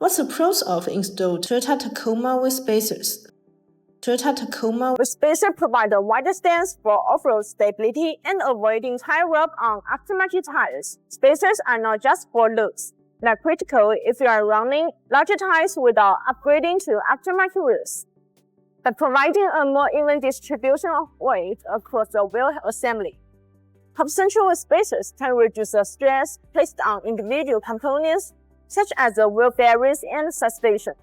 What's the pros of installed Toyota Tacoma with spacers? Toyota Tacoma with spacer provide a wider stance for off-road stability and avoiding tire rub on aftermarket tires. Spacers are not just for looks. They're critical if you are running larger tires without upgrading to aftermarket wheels. By providing a more even distribution of weight across the wheel assembly, top-central spacers can reduce the stress placed on individual components, such as the wheel bearings and suspension.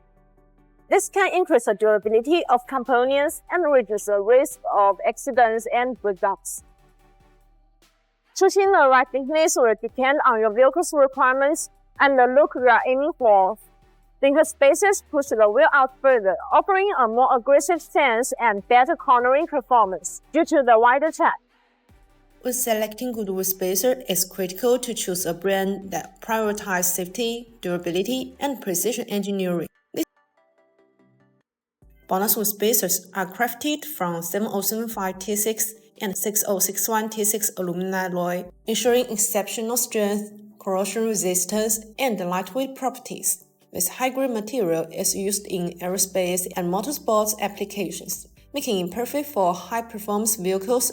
This can increase the durability of components and reduce the risk of accidents and breakdowns. Choosing the right thickness will depend on your vehicle's requirements and the look you are aiming for. Thicker spacers push the wheel out further, offering a more aggressive stance and better cornering performance due to the wider tread. When selecting good wheel spacer, it's critical to choose a brand that prioritizes safety, durability, and precision engineering. BONOSS wheel spacers are crafted from AL7075-T6 and 6061-T6 aluminum alloy, ensuring exceptional strength, corrosion resistance, and lightweight properties. This high-grade material is used in aerospace and motorsports applications, making it perfect for high-performance vehicles.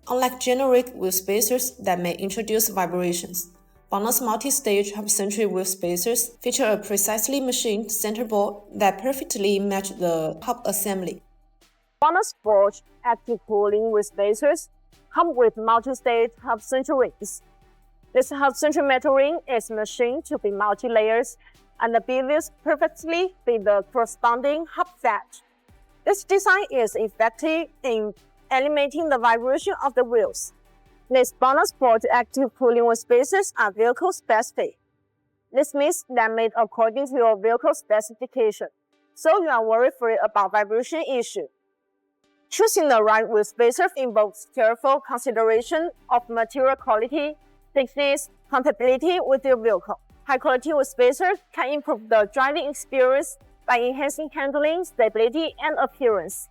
Unlike generic wheel spacers that may introduce vibrations, BONOSS multi-stage half-century wheel spacers feature a precisely machined centerboard that perfectly matches the hub assembly. BONOSS forged active cooling wheel spacers come with multi-stage half-century rings. This half-century metal ring is machined to be multi-layers, and the beavers perfectly fit the corresponding hub set. This design is effective in eliminating the vibration of the wheels. These BONOSS forged active cooling wheel spacers are vehicle-specific. This means they're made according to your vehicle specification, so you are worry-free about vibration issue. Choosing the right wheel spacer involves careful consideration of material quality, thickness, compatibility with your vehicle. High-quality wheel spacers can improve the driving experience by enhancing handling, stability, and appearance.